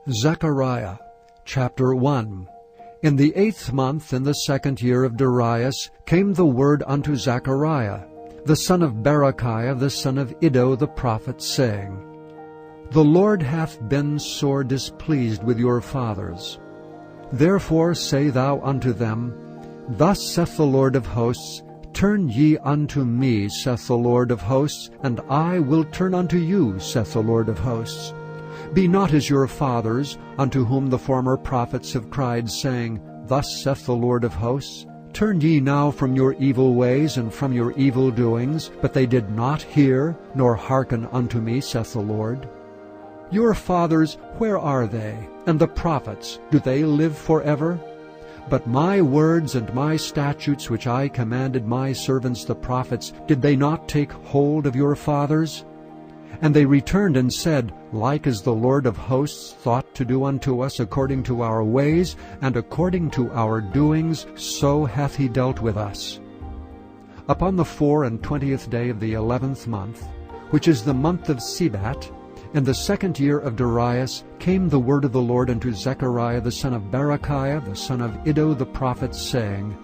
Zechariah chapter 1. In the 8th month, in the 2nd year of Darius, came the word unto Zechariah, the son of Berechiah, the son of Iddo the prophet, saying, The Lord hath been sore displeased with your fathers. Therefore say thou unto them, Thus saith the Lord of hosts, Turn ye unto me, saith the Lord of hosts, and I will turn unto you, saith the Lord of hosts. Be not as your fathers, unto whom the former prophets have cried, saying, Thus saith the Lord of hosts, Turn ye now from your evil ways and from your evil doings, but they did not hear, nor hearken unto me, saith the Lord. Your fathers, where are they? And the prophets, do they live forever? But my words and my statutes which I commanded my servants the prophets, did they not take hold of your fathers? And they returned and said, Like as the Lord of hosts thought to do unto us according to our ways, and according to our doings, so hath he dealt with us. Upon the 24th day of the 11th month, which is the month of Sebat, in the 2nd year of Darius, came the word of the Lord unto Zechariah the son of Berechiah, the son of Iddo the prophet, saying,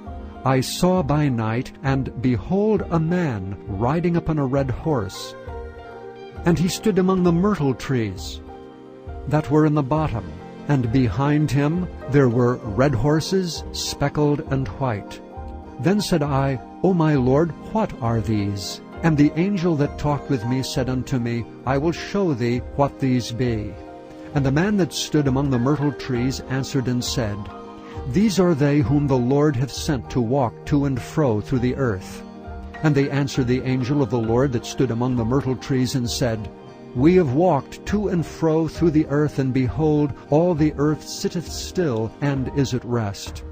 I saw by night, and behold a man riding upon a red horse. And he stood among the myrtle trees that were in the bottom, and behind him there were red horses, speckled and white. Then said I, O my Lord, what are these? And the angel that talked with me said unto me, I will show thee what these be. And the man that stood among the myrtle trees answered and said, These are they whom the Lord hath sent to walk to and fro through the earth. And they answered the angel of the Lord that stood among the myrtle trees, and said, We have walked to and fro through the earth, and behold, all the earth sitteth still, and is at rest.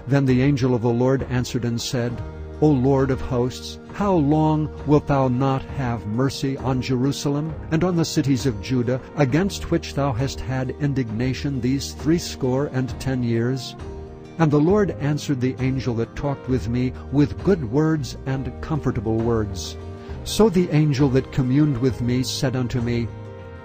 Then the angel of the Lord answered and said, O Lord of hosts, how long wilt thou not have mercy on Jerusalem, and on the cities of Judah, against which thou hast had indignation these 70 years? And the Lord answered the angel that talked with me with good words and comfortable words. So the angel that communed with me said unto me,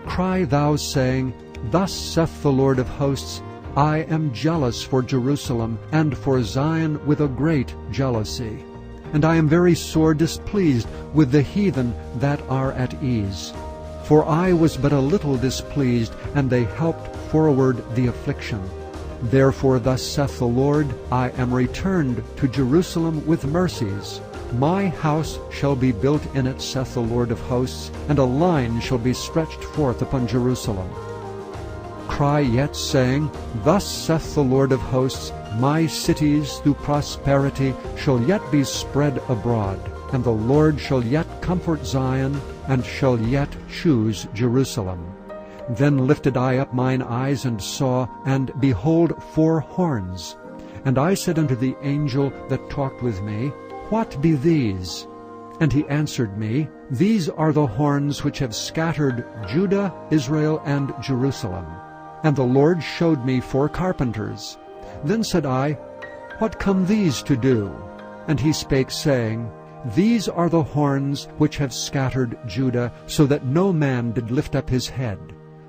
Cry thou, saying, Thus saith the Lord of hosts, I am jealous for Jerusalem, and for Zion with a great jealousy. And I am very sore displeased with the heathen that are at ease. For I was but a little displeased, and they helped forward the affliction. Therefore thus saith the Lord, I am returned to Jerusalem with mercies. My house shall be built in it, saith the Lord of hosts, and a line shall be stretched forth upon Jerusalem. Cry yet, saying, Thus saith the Lord of hosts, My cities through prosperity shall yet be spread abroad, and the Lord shall yet comfort Zion, and shall yet choose Jerusalem. Then lifted I up mine eyes, and saw, and behold 4 horns. And I said unto the angel that talked with me, What be these? And he answered me, These are the horns which have scattered Judah, Israel, and Jerusalem. And the Lord showed me 4 carpenters. Then said I, What come these to do? And he spake, saying, These are the horns which have scattered Judah, so that no man did lift up his head.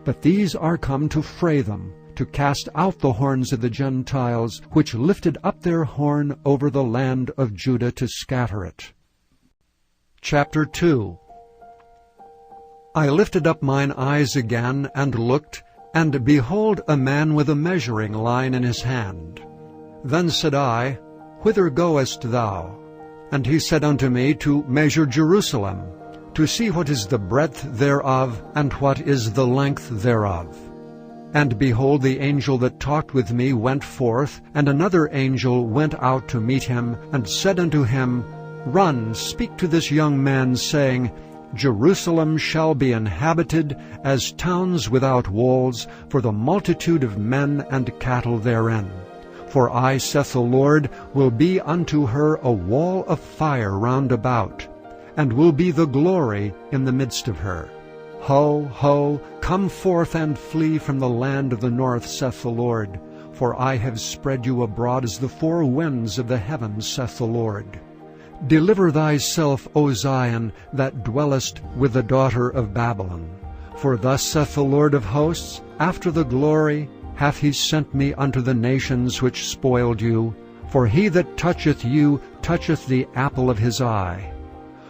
But these are come to fray them, to cast out the horns of the Gentiles, which lifted up their horn over the land of Judah to scatter it. Chapter 2. I lifted up mine eyes again, and looked, and behold a man with a measuring line in his hand. Then said I, Whither goest thou? And he said unto me, To measure Jerusalem, to see what is the breadth thereof, and what is the length thereof. And behold, the angel that talked with me went forth, and another angel went out to meet him, and said unto him, Run, speak to this young man, saying, Jerusalem shall be inhabited as towns without walls, for the multitude of men and cattle therein. For I, saith the Lord, will be unto her a wall of fire round about, and will be the glory in the midst of her. Ho, ho, come forth and flee from the land of the north, saith the Lord. For I have spread you abroad as the 4 winds of the heavens, saith the Lord. Deliver thyself, O Zion, that dwellest with the daughter of Babylon. For thus saith the Lord of hosts, after the glory hath he sent me unto the nations which spoiled you. For he that toucheth you toucheth the apple of his eye.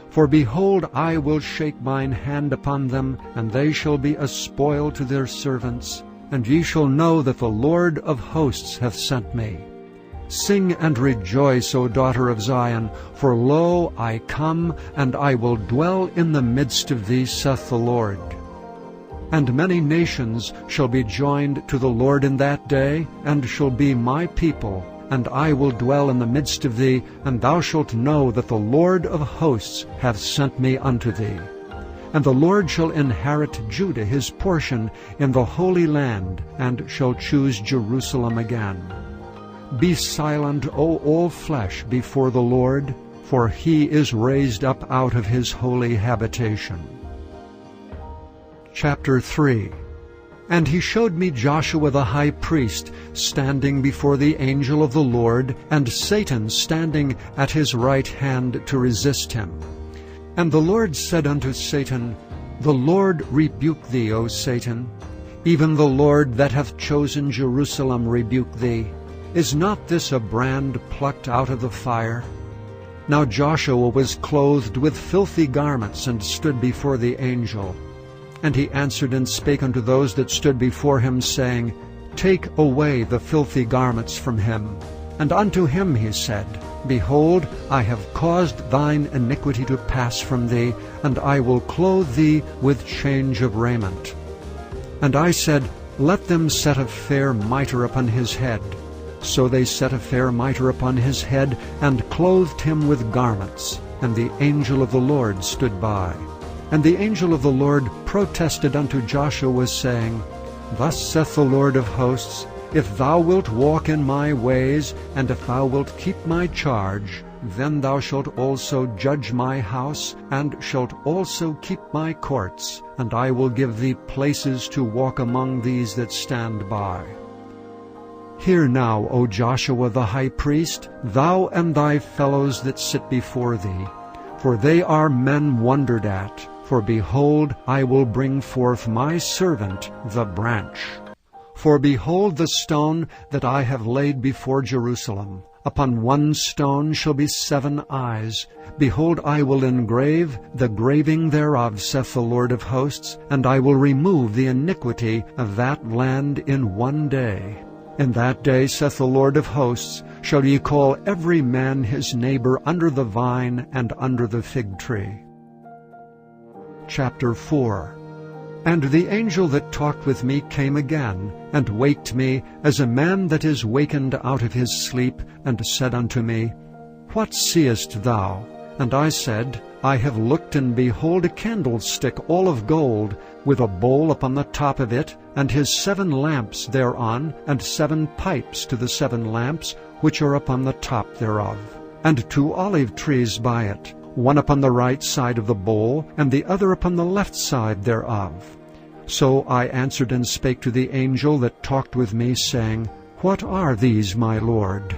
For behold, I will shake mine hand upon them, and they shall be a spoil to their servants. And ye shall know that the Lord of hosts hath sent me. Sing and rejoice, O daughter of Zion, for lo, I come, and I will dwell in the midst of thee, saith the Lord. And many nations shall be joined to the Lord in that day, and shall be my people, and I will dwell in the midst of thee, and thou shalt know that the Lord of hosts hath sent me unto thee. And the Lord shall inherit Judah his portion in the Holy Land, and shall choose Jerusalem again. Be silent, O all flesh, before the Lord, for he is raised up out of his holy habitation. Chapter 3. And he showed me Joshua the high priest standing before the angel of the Lord, and Satan standing at his right hand to resist him. And the Lord said unto Satan, The Lord rebuke thee, O Satan. Even the Lord that hath chosen Jerusalem rebuke thee. Is not this a brand plucked out of the fire? Now Joshua was clothed with filthy garments, and stood before the angel. And he answered and spake unto those that stood before him, saying, Take away the filthy garments from him. And unto him he said, Behold, I have caused thine iniquity to pass from thee, and I will clothe thee with change of raiment. And I said, Let them set a fair mitre upon his head. So they set a fair mitre upon his head, and clothed him with garments. And the angel of the Lord stood by. And the angel of the Lord protested unto Joshua, saying, Thus saith the Lord of hosts, If thou wilt walk in my ways, and if thou wilt keep my charge, then thou shalt also judge my house, and shalt also keep my courts, and I will give thee places to walk among these that stand by. Hear now, O Joshua the high priest, thou and thy fellows that sit before thee, for they are men wondered at. For behold, I will bring forth my servant, the branch. For behold the stone that I have laid before Jerusalem. Upon one stone shall be 7 eyes. Behold, I will engrave the graving thereof, saith the Lord of hosts, and I will remove the iniquity of that land in one day. In that day, saith the Lord of hosts, shall ye call every man his neighbor under the vine and under the fig tree. Chapter 4. And the angel that talked with me came again, and waked me, as a man that is wakened out of his sleep, and said unto me, What seest thou? And I said, I have looked, and behold a candlestick all of gold, with a bowl upon the top of it, and his 7 lamps thereon, and 7 pipes to the 7 lamps, which are upon the top thereof, and 2 olive trees by it, one upon the right side of the bowl, and the other upon the left side thereof. So I answered and spake to the angel that talked with me, saying, What are these, my Lord?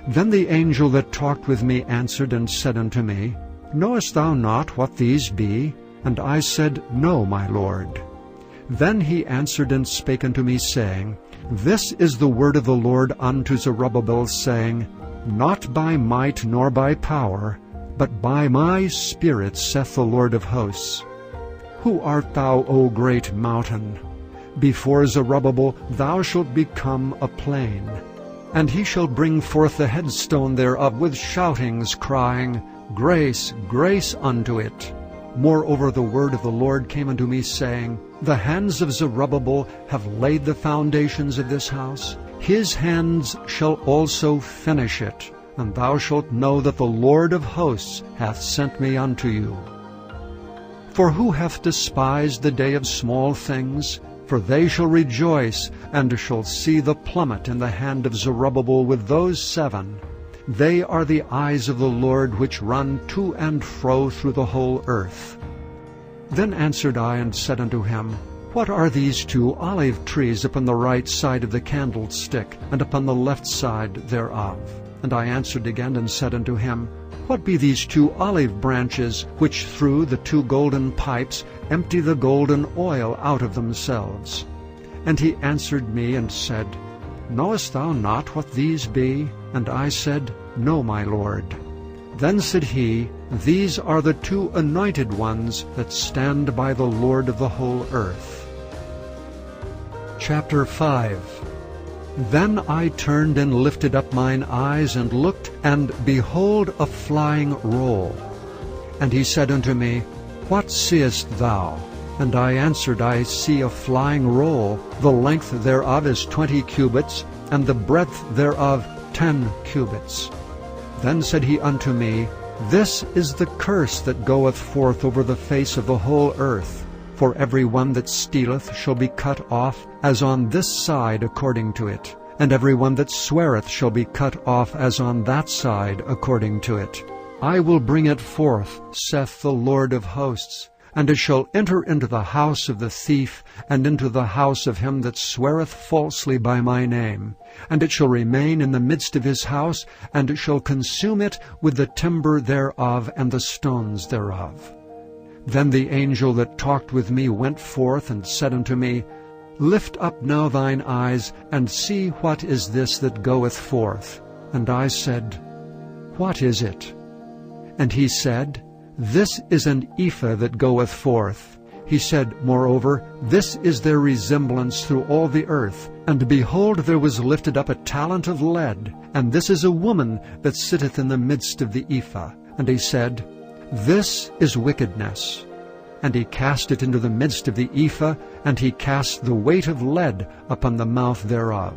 Then the angel that talked with me answered and said unto me, Knowest thou not what these be? And I said, No, my Lord. Then he answered and spake unto me, saying, This is the word of the Lord unto Zerubbabel, saying, Not by might nor by power, but by my Spirit, saith the Lord of hosts. Who art thou, O great mountain? Before Zerubbabel thou shalt become a plain. And he shall bring forth the headstone thereof with shoutings, crying, Grace, grace unto it. Moreover the word of the Lord came unto me, saying, The hands of Zerubbabel have laid the foundations of this house. His hands shall also finish it. And thou shalt know that the Lord of hosts hath sent me unto you. For who hath despised the day of small things? For they shall rejoice, and shall see the plummet in the hand of Zerubbabel with those 7. They are the eyes of the Lord, which run to and fro through the whole earth. Then answered I and said unto him, What are these 2 olive trees upon the right side of the candlestick, and upon the left side thereof? And I answered again and said unto him, What be these 2 olive branches, which through the 2 golden pipes empty the golden oil out of themselves. And he answered me and said, Knowest thou not what these be? And I said, No, my Lord. Then said he, These are the 2 anointed ones that stand by the Lord of the whole earth. Chapter 5. Then I turned and lifted up mine eyes and looked, and behold a flying roll. And he said unto me, What seest thou? And I answered, I see a flying roll. The length thereof is 20 cubits, and the breadth thereof 10 cubits. Then said he unto me, This is the curse that goeth forth over the face of the whole earth. For every one that stealeth shall be cut off, as on this side according to it. And every one that sweareth shall be cut off, as on that side according to it. I will bring it forth, saith the Lord of hosts, and it shall enter into the house of the thief, and into the house of him that sweareth falsely by my name. And it shall remain in the midst of his house, and it shall consume it with the timber thereof and the stones thereof. Then the angel that talked with me went forth and said unto me, Lift up now thine eyes, and see what is this that goeth forth. And I said, What is it? And he said, This is an ephah that goeth forth. He said, Moreover, this is their resemblance through all the earth. And behold, there was lifted up a talent of lead, and this is a woman that sitteth in the midst of the ephah. And he said, This is wickedness. And he cast it into the midst of the ephah, and he cast the weight of lead upon the mouth thereof.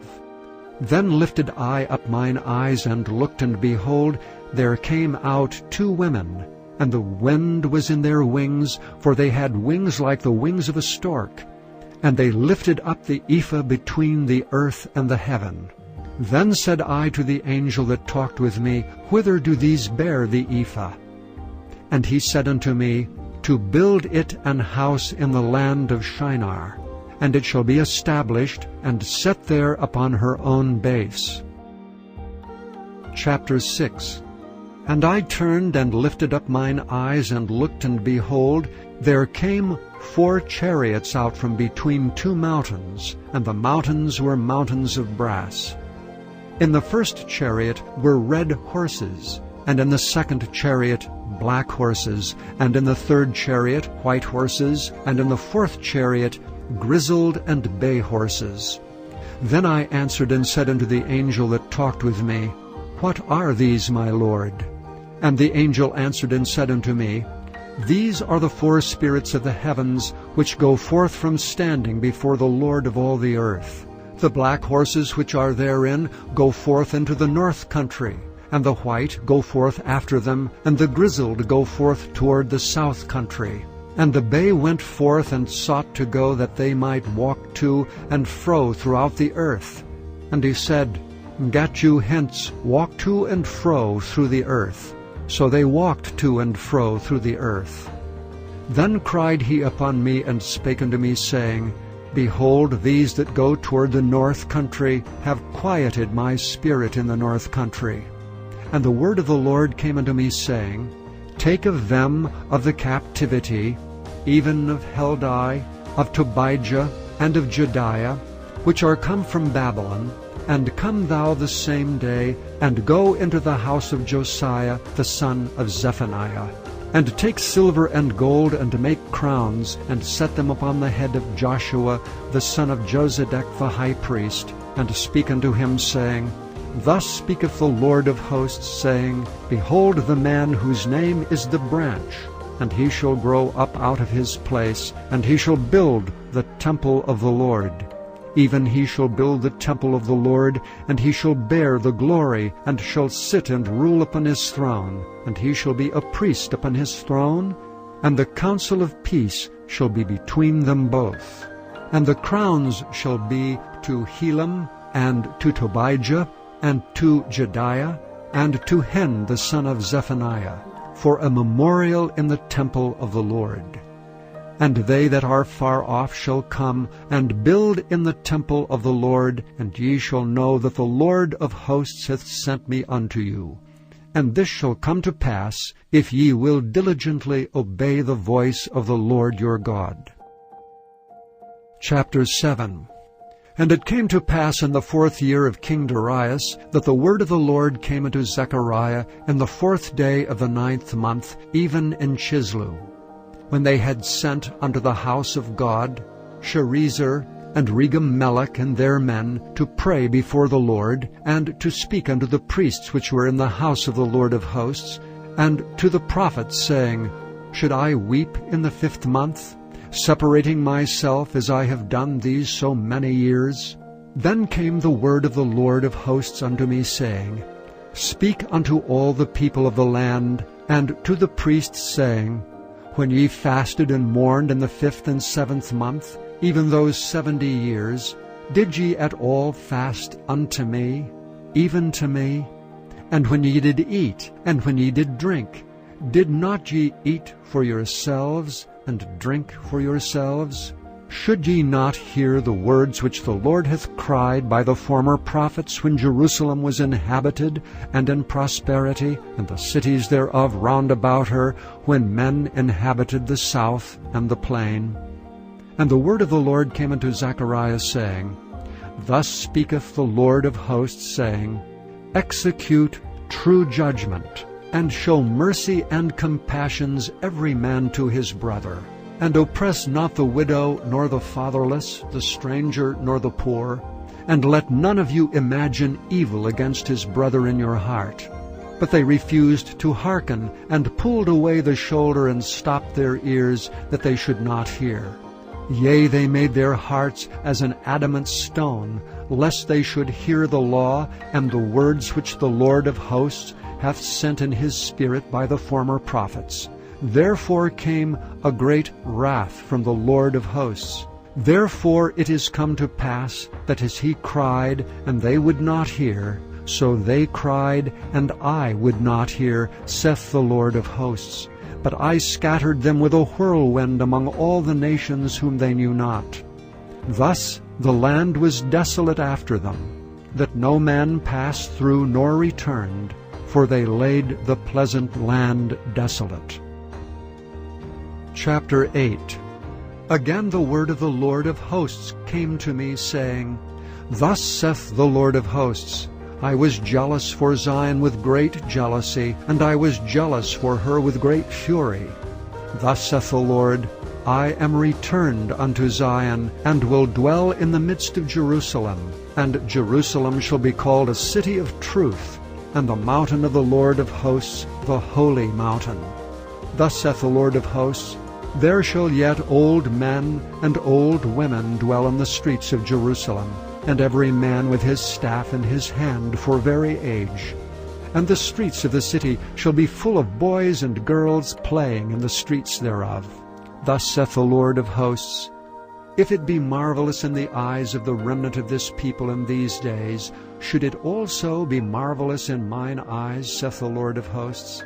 Then lifted I up mine eyes, and looked, and behold, there came out 2 women, and the wind was in their wings, for they had wings like the wings of a stork. And they lifted up the ephah between the earth and the heaven. Then said I to the angel that talked with me, Whither do these bear the ephah? And he said unto me, To build it an house in the land of Shinar, and it shall be established and set there upon her own base. Chapter 6. And I turned and lifted up mine eyes and looked, and behold, there came 4 chariots out from between 2 mountains, and the mountains were mountains of brass. In the first chariot were red horses, and in the second chariot black horses, and in the third chariot white horses, and in the fourth chariot grizzled and bay horses. Then I answered and said unto the angel that talked with me, What are these, my Lord? And the angel answered and said unto me, These are the 4 spirits of the heavens, which go forth from standing before the Lord of all the earth. The black horses which are therein go forth into the north country, and the white go forth after them, and the grizzled go forth toward the south country. And the bay went forth and sought to go, that they might walk to and fro throughout the earth. And he said, Get you hence, walk to and fro through the earth. So they walked to and fro through the earth. Then cried he upon me, and spake unto me, saying, Behold, these that go toward the north country have quieted my spirit in the north country. And the word of the Lord came unto me, saying, Take of them of the captivity, even of Heldai, of Tobijah, and of Jediah, which are come from Babylon, and come thou the same day, and go into the house of Josiah the son of Zephaniah, and take silver and gold, and make crowns, and set them upon the head of Joshua the son of Josedech the high priest, and speak unto him, saying, Thus speaketh the Lord of hosts, saying, Behold the man whose name is the branch, and he shall grow up out of his place, and he shall build the temple of the Lord. Even he shall build the temple of the Lord, and he shall bear the glory, and shall sit and rule upon his throne, and he shall be a priest upon his throne, and the counsel of peace shall be between them both. And the crowns shall be to Helam, and to Tobijah, and to Jediah, and to Hen the son of Zephaniah, for a memorial in the temple of the Lord. And they that are far off shall come, and build in the temple of the Lord, and ye shall know that the Lord of hosts hath sent me unto you. And this shall come to pass, if ye will diligently obey the voice of the Lord your God. Chapter 7. And it came to pass in the 4th year of King Darius, that the word of the Lord came unto Zechariah in the 4th day of the 9th month, even in Chislu, when they had sent unto the house of God Sherezer and Regem-melech and their men to pray before the Lord, and to speak unto the priests which were in the house of the Lord of hosts, and to the prophets, saying, Should I weep in the 5th month, separating myself as I have done these so many years? Then came the word of the Lord of hosts unto me, saying, Speak unto all the people of the land, and to the priests, saying, When ye fasted and mourned in the 5th and 7th month, even those 70 years, did ye at all fast unto me, even to me? And when ye did eat, and when ye did drink, did not ye eat for yourselves, and drink for yourselves? Should ye not hear the words which the Lord hath cried by the former prophets, when Jerusalem was inhabited and in prosperity, and the cities thereof round about her, when men inhabited the south and the plain? And the word of the Lord came unto Zechariah, saying, Thus speaketh the Lord of hosts, saying, Execute true judgment, and show mercy and compassions every man to his brother, and oppress not the widow, nor the fatherless, the stranger, nor the poor, and let none of you imagine evil against his brother in your heart. But they refused to hearken, and pulled away the shoulder, and stopped their ears, that they should not hear. Yea, they made their hearts as an adamant stone, lest they should hear the law and the words which the Lord of hosts hath sent in his Spirit by the former prophets. Therefore came a great wrath from the Lord of hosts. Therefore it is come to pass, that as he cried, and they would not hear, so they cried, and I would not hear, saith the Lord of hosts. But I scattered them with a whirlwind among all the nations whom they knew not. Thus the land was desolate after them, that no man passed through nor returned, for they laid the pleasant land desolate. Chapter 8. Again the word of the Lord of hosts came to me, saying, Thus saith the Lord of hosts, I was jealous for Zion with great jealousy, and I was jealous for her with great fury. Thus saith the Lord, I am returned unto Zion, and will dwell in the midst of Jerusalem. And Jerusalem shall be called a city of truth, and the mountain of the Lord of hosts, the holy mountain. Thus saith the Lord of hosts, There shall yet old men and old women dwell in the streets of Jerusalem, and every man with his staff in his hand for very age. And the streets of the city shall be full of boys and girls playing in the streets thereof. Thus saith the Lord of hosts, If it be marvelous in the eyes of the remnant of this people in these days, should it also be marvelous in mine eyes, saith the Lord of hosts?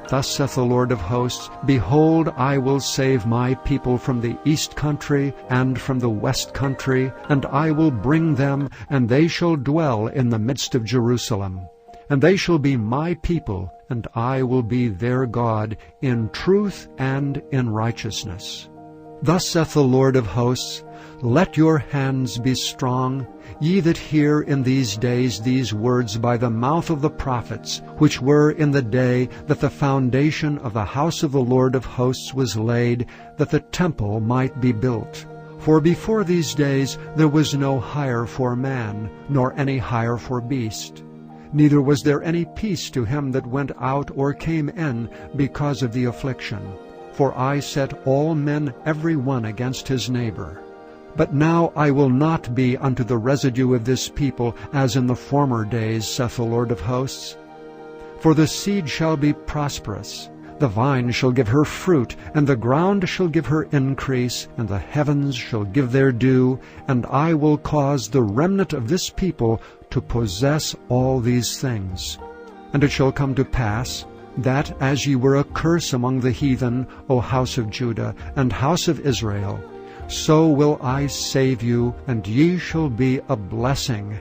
Thus saith the Lord of hosts, Behold, I will save my people from the east country and from the west country, and I will bring them, and they shall dwell in the midst of Jerusalem. And they shall be my people, and I will be their God, in truth and in righteousness. Thus saith the Lord of hosts, Let your hands be strong, ye that hear in these days these words by the mouth of the prophets, which were in the day that the foundation of the house of the Lord of hosts was laid, that the temple might be built. For before these days there was no hire for man, nor any hire for beast. Neither was there any peace to him that went out or came in because of the affliction. For I set all men every one against his neighbor. But now I will not be unto the residue of this people as in the former days, saith the Lord of hosts. For the seed shall be prosperous, the vine shall give her fruit, and the ground shall give her increase, and the heavens shall give their dew, and I will cause the remnant of this people to possess all these things. And it shall come to pass, that as ye were a curse among the heathen, O house of Judah and house of Israel, so will I save you, and ye shall be a blessing.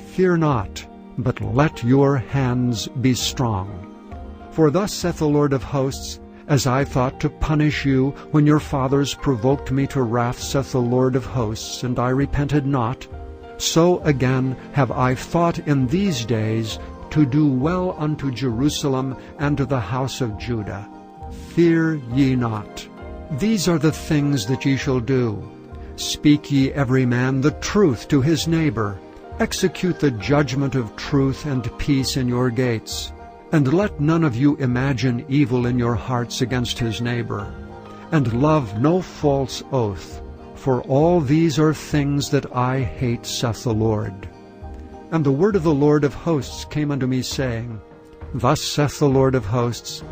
Fear not, but let your hands be strong. For thus saith the Lord of hosts, as I thought to punish you when your fathers provoked me to wrath, saith the Lord of hosts, and I repented not, so again have I thought in these days to do well unto Jerusalem and to the house of Judah. Fear ye not. These are the things that ye shall do. Speak ye every man the truth to his neighbor. Execute the judgment of truth and peace in your gates. And let none of you imagine evil in your hearts against his neighbor. And love no false oath, for all these are things that I hate, saith the Lord. And the word of the Lord of hosts came unto me, saying, Thus saith the Lord of hosts,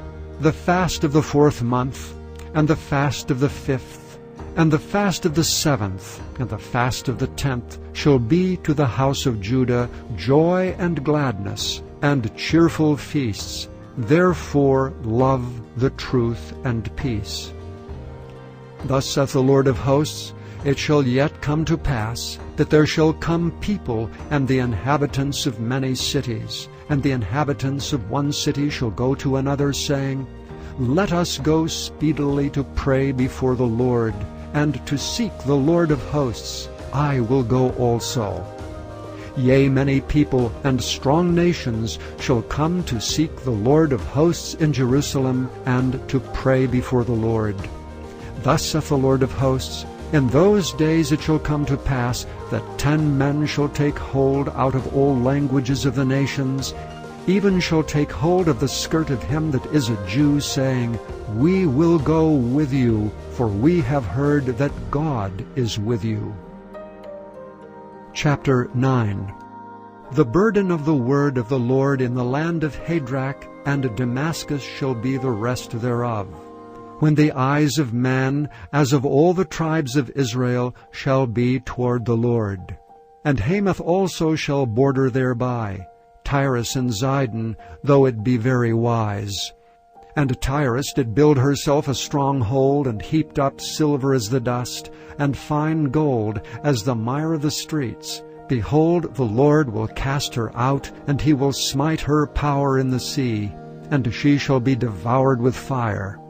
The fast of the 4th month, and the fast of the 5th, and the fast of the 7th, and the fast of the 10th shall be to the house of Judah joy and gladness, and cheerful feasts. Therefore love the truth and peace. Thus saith the Lord of hosts, It shall yet come to pass, that there shall come people, and the inhabitants of many cities, and the inhabitants of one city shall go to another, saying, Let us go speedily to pray before the Lord, and to seek the Lord of hosts. I will go also. Yea, many people and strong nations shall come to seek the Lord of hosts in Jerusalem, and to pray before the Lord. Thus saith the Lord of hosts, In those days it shall come to pass that 10 men shall take hold out of all languages of the nations, even shall take hold of the skirt of him that is a Jew, saying, We will go with you, for we have heard that God is with you. Chapter 9. The burden of the word of the Lord in the land of Hadrach and Damascus shall be the rest thereof, when the eyes of man, as of all the tribes of Israel, shall be toward the Lord. And Hamath also shall border thereby, Tyrus and Zidon, though it be very wise. And Tyrus did build herself a stronghold, and heaped up silver as the dust, and fine gold as the mire of the streets. Behold, the Lord will cast her out, and he will smite her power in the sea, and she shall be devoured with fire.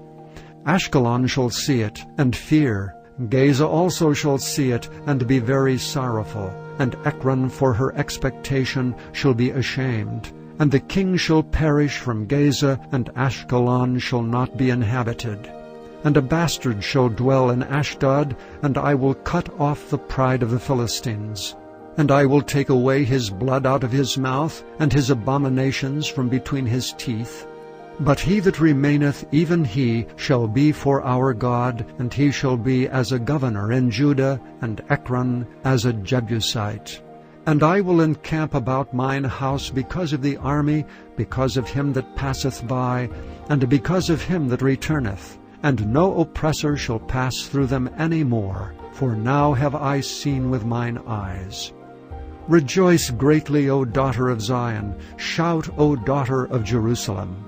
Ashkelon shall see it, and fear. Gaza also shall see it, and be very sorrowful. And Ekron for her expectation shall be ashamed. And the king shall perish from Gaza, and Ashkelon shall not be inhabited. And a bastard shall dwell in Ashdod, and I will cut off the pride of the Philistines. And I will take away his blood out of his mouth, and his abominations from between his teeth. But he that remaineth, even he, shall be for our God, and he shall be as a governor in Judah, and Ekron as a Jebusite. And I will encamp about mine house because of the army, because of him that passeth by, and because of him that returneth. And no oppressor shall pass through them any more, for now have I seen with mine eyes. Rejoice greatly, O daughter of Zion. Shout, O daughter of Jerusalem.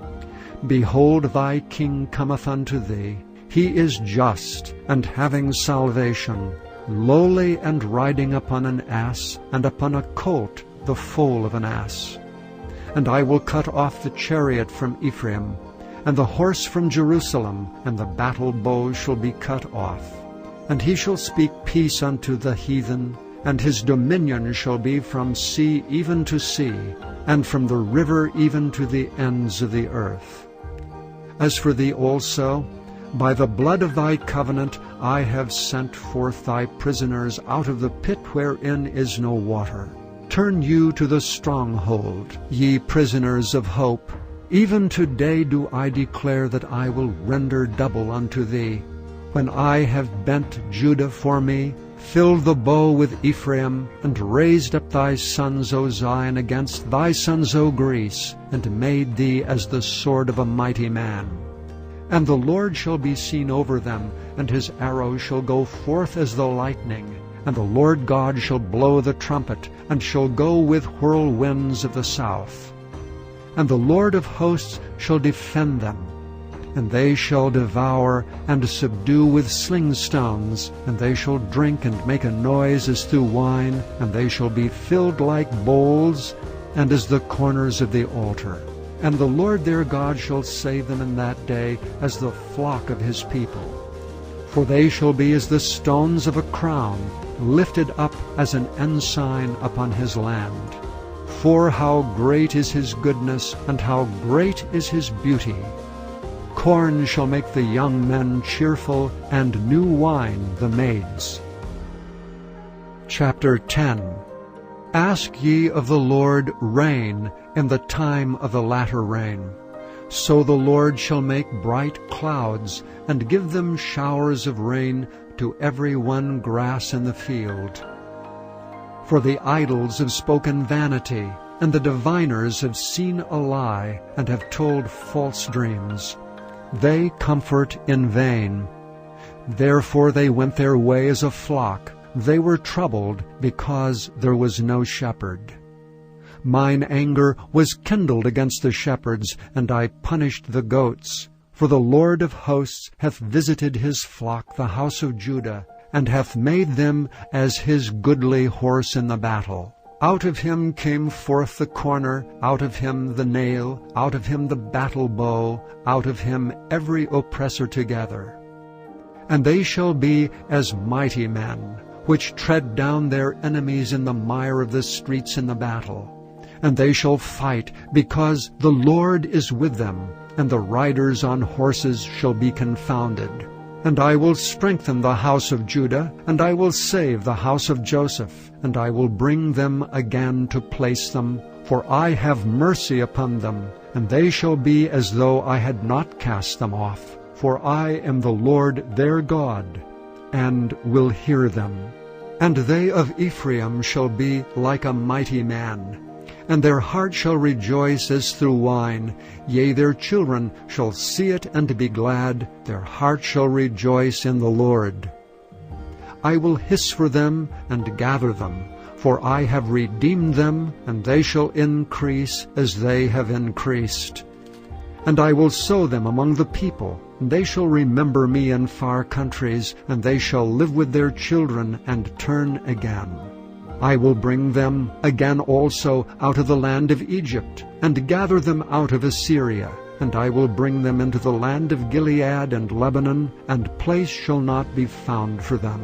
Behold, thy king cometh unto thee. He is just, and having salvation, lowly, and riding upon an ass, and upon a colt, the foal of an ass. And I will cut off the chariot from Ephraim, and the horse from Jerusalem, and the battle bow shall be cut off. And he shall speak peace unto the heathen, and his dominion shall be from sea even to sea, and from the river even to the ends of the earth. As for thee also, by the blood of thy covenant I have sent forth thy prisoners out of the pit wherein is no water. Turn you to the stronghold, ye prisoners of hope. Even today do I declare that I will render double unto thee. When I have bent Judah for me, filled the bow with Ephraim, and raised up thy sons, O Zion, against thy sons, O Greece, and made thee as the sword of a mighty man. And the Lord shall be seen over them, and his arrow shall go forth as the lightning, and the Lord God shall blow the trumpet, and shall go with whirlwinds of the south. And the Lord of hosts shall defend them, and they shall devour and subdue with sling stones, and they shall drink and make a noise as through wine, and they shall be filled like bowls, and as the corners of the altar. And the Lord their God shall save them in that day as the flock of his people. For they shall be as the stones of a crown, lifted up as an ensign upon his land. For how great is his goodness, and how great is his beauty! Corn shall make the young men cheerful, and new wine the maids. Chapter 10. Ask ye of the Lord rain in the time of the latter rain. So the Lord shall make bright clouds, and give them showers of rain to every one grass in the field. For the idols have spoken vanity, and the diviners have seen a lie, and have told false dreams. They comfort in vain. Therefore they went their way as a flock. They were troubled because there was no shepherd. Mine anger was kindled against the shepherds, and I punished the goats. For the Lord of hosts hath visited his flock, the house of Judah, and hath made them as his goodly horse in the battle. Out of him came forth the corner, out of him the nail, out of him the battle bow, out of him every oppressor together. And they shall be as mighty men, which tread down their enemies in the mire of the streets in the battle. And they shall fight, because the Lord is with them, and the riders on horses shall be confounded. And I will strengthen the house of Judah, and I will save the house of Joseph, and I will bring them again to place them, for I have mercy upon them, and they shall be as though I had not cast them off. For I am the Lord their God, and will hear them. And they of Ephraim shall be like a mighty man, and their heart shall rejoice as through wine. Yea, their children shall see it and be glad. Their heart shall rejoice in the Lord. I will hiss for them and gather them, for I have redeemed them, and they shall increase as they have increased. And I will sow them among the people, and they shall remember me in far countries, and they shall live with their children and turn again. I will bring them again also out of the land of Egypt, and gather them out of Assyria. And I will bring them into the land of Gilead and Lebanon, and place shall not be found for them.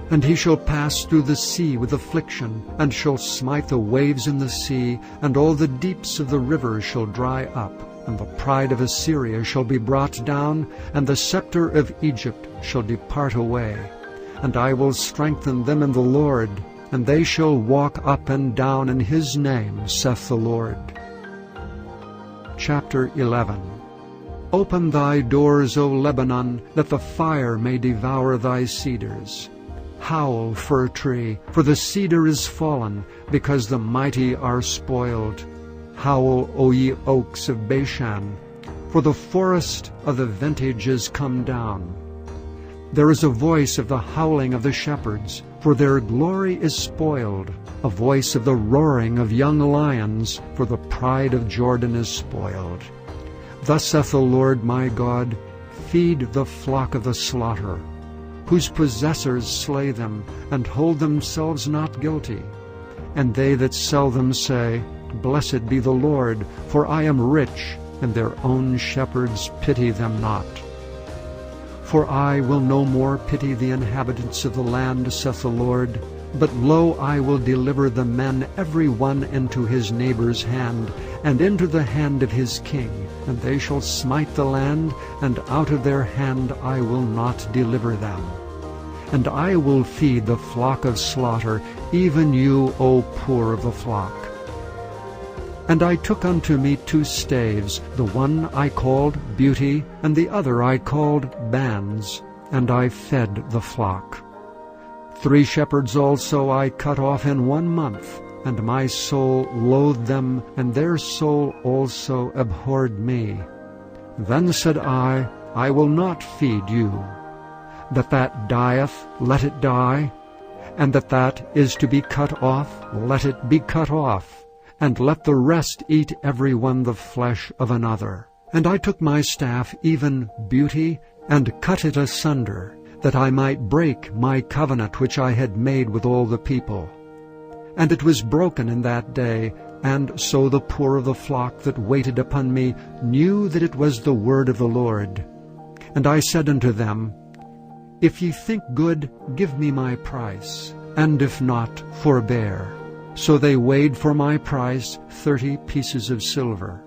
And he shall pass through the sea with affliction, and shall smite the waves in the sea, and all the deeps of the rivers shall dry up. And the pride of Assyria shall be brought down, and the scepter of Egypt shall depart away. And I will strengthen them in the Lord, and they shall walk up and down in his name, saith the Lord. Chapter 11. Open thy doors, O Lebanon, that the fire may devour thy cedars. Howl, fir tree, for the cedar is fallen, because the mighty are spoiled. Howl, O ye oaks of Bashan, for the forest of the vintage is come down. There is a voice of the howling of the shepherds, for their glory is spoiled, a voice of the roaring of young lions, for the pride of Jordan is spoiled. Thus saith the Lord my God, feed the flock of the slaughter, whose possessors slay them, and hold themselves not guilty. And they that sell them say, Blessed be the Lord, for I am rich, and their own shepherds pity them not. For I will no more pity the inhabitants of the land, saith the Lord. But lo, I will deliver the men every one into his neighbor's hand, and into the hand of his king. And they shall smite the land, and out of their hand I will not deliver them. And I will feed the flock of slaughter, even you, O poor of the flock. And I took unto me 2 staves, the one I called Beauty, and the other I called Bands, and I fed the flock. 3 shepherds also I cut off in 1 month, and my soul loathed them, and their soul also abhorred me. Then said I will not feed you. That dieth, let it die, and that is to be cut off, let it be cut off. And let the rest eat every one the flesh of another. And I took my staff, even Beauty, and cut it asunder, that I might break my covenant which I had made with all the people. And it was broken in that day, and so the poor of the flock that waited upon me knew that it was the word of the Lord. And I said unto them, If ye think good, give me my price, and if not, forbear. So they weighed for my price 30 pieces of silver.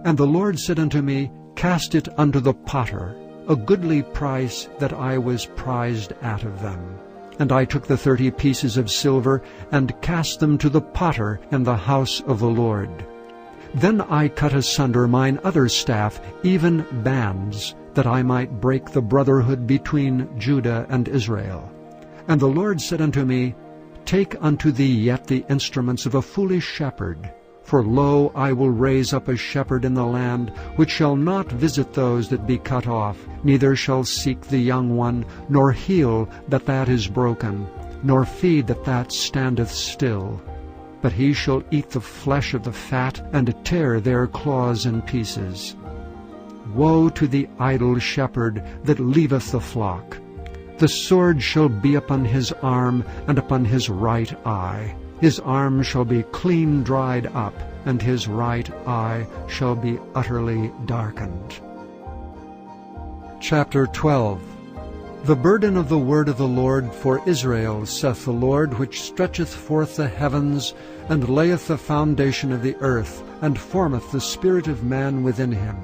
And the Lord said unto me, Cast it unto the potter, a goodly price that I was prized out of them. And I took the 30 pieces of silver, and cast them to the potter in the house of the Lord. Then I cut asunder mine other staff, even bands, that I might break the brotherhood between Judah and Israel. And the Lord said unto me, Take unto thee yet the instruments of a foolish shepherd. For lo, I will raise up a shepherd in the land, which shall not visit those that be cut off, neither shall seek the young one, nor heal that is broken, nor feed that standeth still. But he shall eat the flesh of the fat, and tear their claws in pieces. Woe to the idle shepherd that leaveth the flock! The sword shall be upon his arm, and upon his right eye. His arm shall be clean dried up, and his right eye shall be utterly darkened. Chapter 12. The burden of the word of the Lord for Israel, saith the Lord, which stretcheth forth the heavens, and layeth the foundation of the earth, and formeth the spirit of man within him.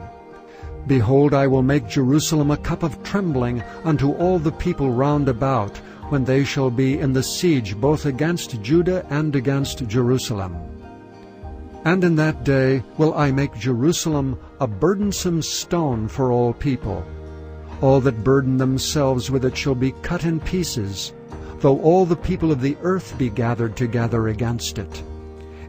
Behold, I will make Jerusalem a cup of trembling unto all the people round about, when they shall be in the siege both against Judah and against Jerusalem. And in that day will I make Jerusalem a burdensome stone for all people. All that burden themselves with it shall be cut in pieces, though all the people of the earth be gathered together against it.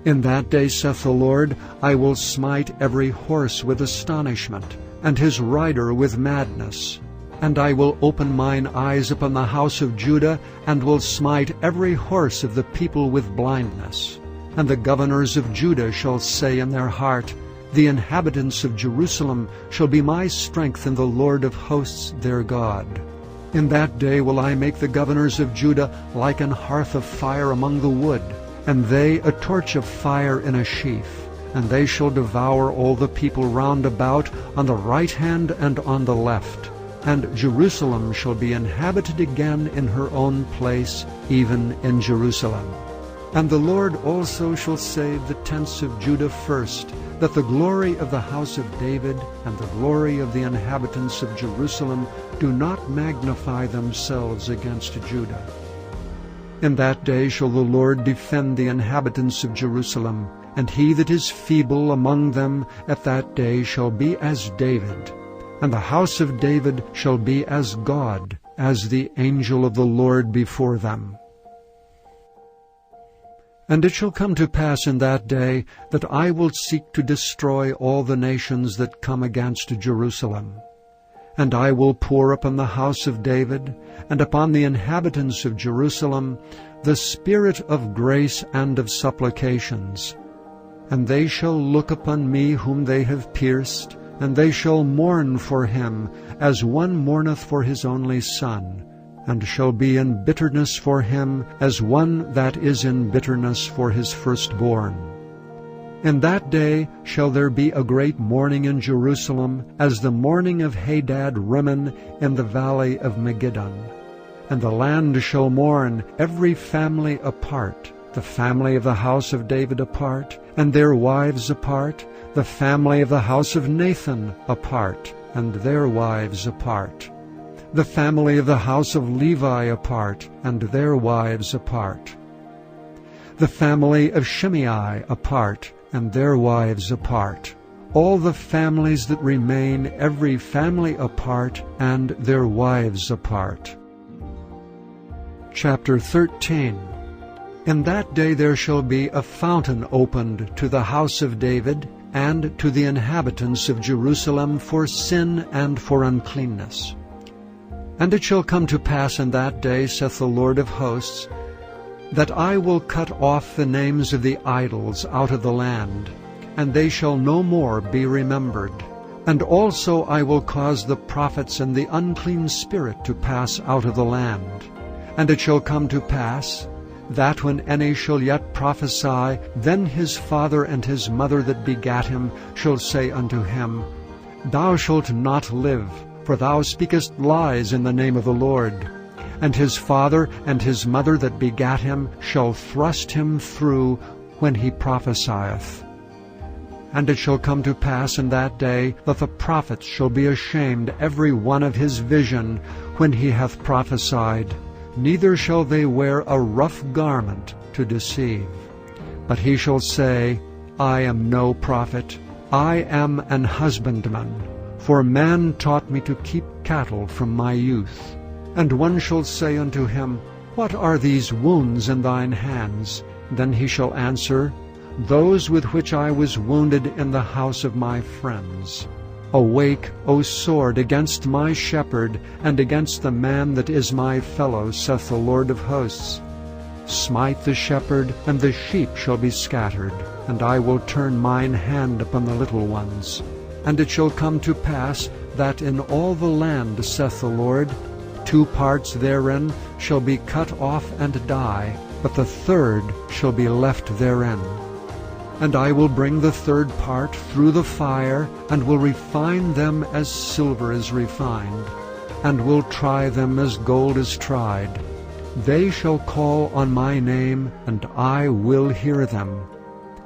In that day, saith the Lord, I will smite every horse with astonishment, and his rider with madness. And I will open mine eyes upon the house of Judah, and will smite every horse of the people with blindness. And the governors of Judah shall say in their heart, The inhabitants of Jerusalem shall be my strength in the Lord of hosts their God. In that day will I make the governors of Judah like an hearth of fire among the wood, and they a torch of fire in a sheaf. And they shall devour all the people round about on the right hand and on the left. And Jerusalem shall be inhabited again in her own place, even in Jerusalem. And the Lord also shall save the tents of Judah first, that the glory of the house of David and the glory of the inhabitants of Jerusalem do not magnify themselves against Judah. In that day shall the Lord defend the inhabitants of Jerusalem, and he that is feeble among them at that day shall be as David. And the house of David shall be as God, as the angel of the Lord before them. And it shall come to pass in that day that I will seek to destroy all the nations that come against Jerusalem. And I will pour upon the house of David, and upon the inhabitants of Jerusalem, the spirit of grace and of supplications. And they shall look upon me whom they have pierced, and they shall mourn for him, as one mourneth for his only son, and shall be in bitterness for him, as one that is in bitterness for his firstborn. In that day shall there be a great mourning in Jerusalem, as the mourning of Hadad Rimmon in the valley of Megiddon. And the land shall mourn, every family apart, the family of the house of David apart, and their wives apart, the family of the house of Nathan apart, and their wives apart, the family of the house of Levi apart, and their wives apart, the family of Shimei apart, and their wives apart, all the families that remain, every family apart, and their wives apart. Chapter 13. In that day there shall be a fountain opened to the house of David, and to the inhabitants of Jerusalem for sin and for uncleanness. And it shall come to pass in that day, saith the Lord of hosts, that I will cut off the names of the idols out of the land, and they shall no more be remembered. And also I will cause the prophets and the unclean spirit to pass out of the land. And it shall come to pass that when any shall yet prophesy, then his father and his mother that begat him shall say unto him, Thou shalt not live, for thou speakest lies in the name of the Lord. And his father and his mother that begat him shall thrust him through when he prophesieth. And it shall come to pass in that day that the prophets shall be ashamed every one of his vision when he hath prophesied. Neither shall they wear a rough garment to deceive. But he shall say, I am no prophet, I am an husbandman, for man taught me to keep cattle from my youth. And one shall say unto him, What are these wounds in thine hands? Then he shall answer, Those with which I was wounded in the house of my friends. Awake, O sword, against my shepherd, and against the man that is my fellow, saith the Lord of hosts. Smite the shepherd, and the sheep shall be scattered, and I will turn mine hand upon the little ones. And it shall come to pass, that in all the land, saith the Lord, 2 parts therein shall be cut off and die, but the third shall be left therein. And I will bring the third part through the fire, and will refine them as silver is refined, and will try them as gold is tried. They shall call on my name, and I will hear them.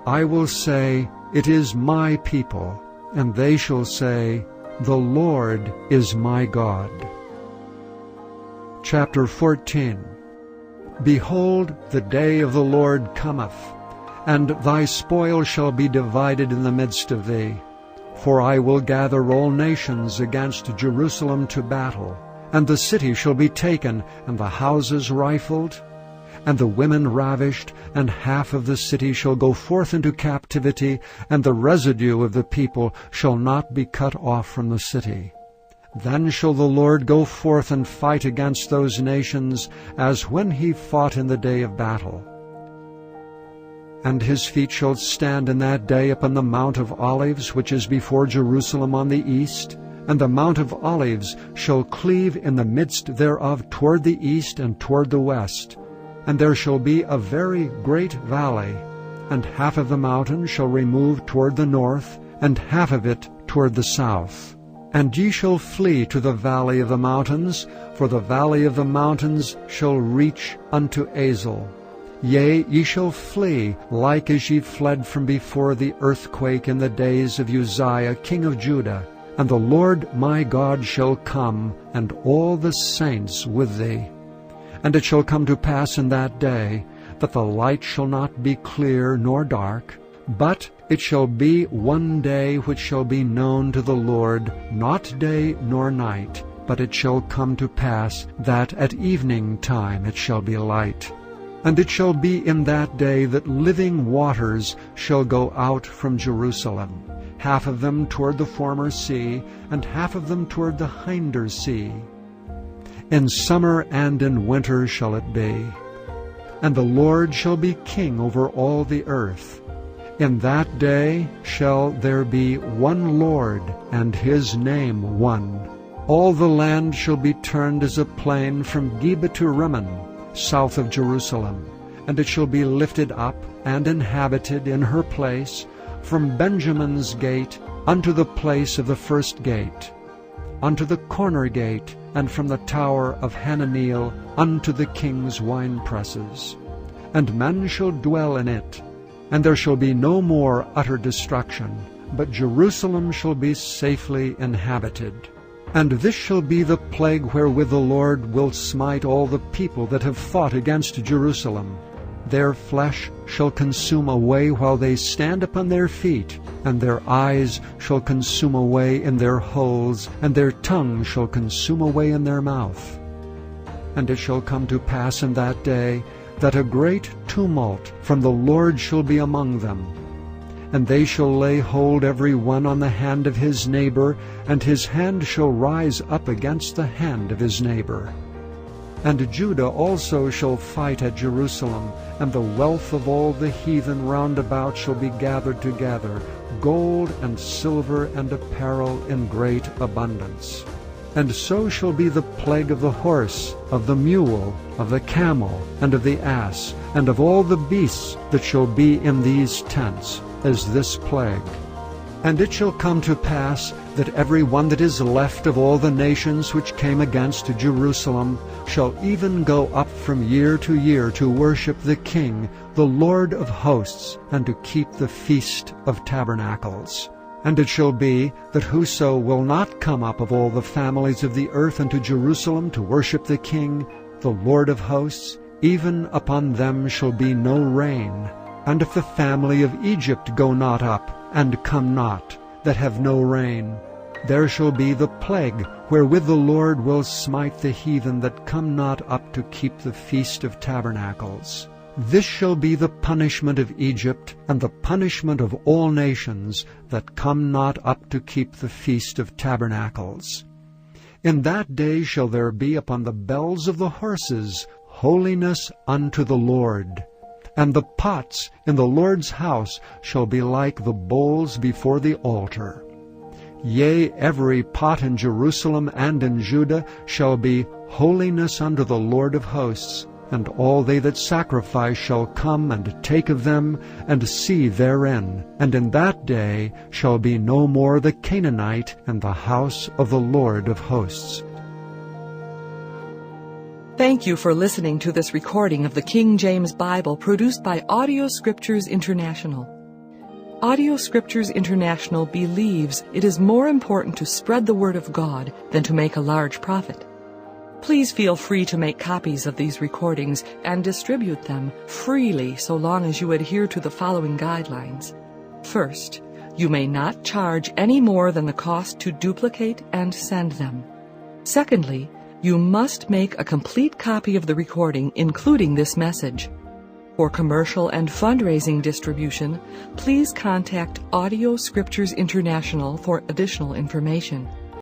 I will say, It is my people, and they shall say, The Lord is my God. Chapter 14. Behold, the day of the Lord cometh, and thy spoil shall be divided in the midst of thee. For I will gather all nations against Jerusalem to battle, and the city shall be taken, and the houses rifled, and the women ravished, and half of the city shall go forth into captivity, and the residue of the people shall not be cut off from the city. Then shall the Lord go forth and fight against those nations, as when he fought in the day of battle. And his feet shall stand in that day upon the Mount of Olives, which is before Jerusalem on the east, and the Mount of Olives shall cleave in the midst thereof toward the east and toward the west. And there shall be a very great valley, and half of the mountain shall remove toward the north, and half of it toward the south. And ye shall flee to the valley of the mountains, for the valley of the mountains shall reach unto Exile. Yea, ye shall flee, like as ye fled from before the earthquake in the days of Uzziah king of Judah. And the Lord my God shall come, and all the saints with thee. And it shall come to pass in that day, that the light shall not be clear nor dark, but it shall be one day which shall be known to the Lord, not day nor night. But it shall come to pass, that at evening time it shall be light. And it shall be in that day that living waters shall go out from Jerusalem, half of them toward the former sea, and half of them toward the hinder sea. In summer and in winter shall it be. And the Lord shall be king over all the earth. In that day shall there be one Lord, and his name one. All the land shall be turned as a plain from Geba to Rimmon, south of Jerusalem, and it shall be lifted up and inhabited in her place, from Benjamin's gate unto the place of the first gate, unto the corner gate, and from the tower of Hananeel unto the king's winepresses. And men shall dwell in it, and there shall be no more utter destruction, but Jerusalem shall be safely inhabited. And this shall be the plague wherewith the Lord will smite all the people that have fought against Jerusalem. Their flesh shall consume away while they stand upon their feet, and their eyes shall consume away in their holes, and their tongue shall consume away in their mouth. And it shall come to pass in that day, that a great tumult from the Lord shall be among them. And they shall lay hold every one on the hand of his neighbor, and his hand shall rise up against the hand of his neighbor. And Judah also shall fight at Jerusalem, and the wealth of all the heathen round about shall be gathered together, gold and silver and apparel in great abundance. And so shall be the plague of the horse, of the mule, of the camel, and of the ass, and of all the beasts that shall be in these tents, as this plague. And it shall come to pass that every one that is left of all the nations which came against Jerusalem shall even go up from year to year to worship the King, the Lord of hosts, and to keep the Feast of Tabernacles. And it shall be that whoso will not come up of all the families of the earth unto Jerusalem to worship the King, the Lord of hosts, even upon them shall be no rain. And if the family of Egypt go not up, and come not, that have no rain, there shall be the plague wherewith the Lord will smite the heathen that come not up to keep the Feast of Tabernacles. This shall be the punishment of Egypt, and the punishment of all nations that come not up to keep the Feast of Tabernacles. In that day shall there be upon the bells of the horses holiness unto the Lord. And the pots in the Lord's house shall be like the bowls before the altar. Yea, every pot in Jerusalem and in Judah shall be holiness unto the Lord of hosts, and all they that sacrifice shall come and take of them, and see therein. And in that day shall be no more the Canaanite in the house of the Lord of hosts. Thank you for listening to this recording of the King James Bible produced by Audio Scriptures International. Audio Scriptures International believes it is more important to spread the Word of God than to make a large profit. Please feel free to make copies of these recordings and distribute them freely so long as you adhere to the following guidelines. First, you may not charge any more than the cost to duplicate and send them. Secondly, you must make a complete copy of the recording, including this message. For commercial and fundraising distribution, please contact Audio Scriptures International for additional information.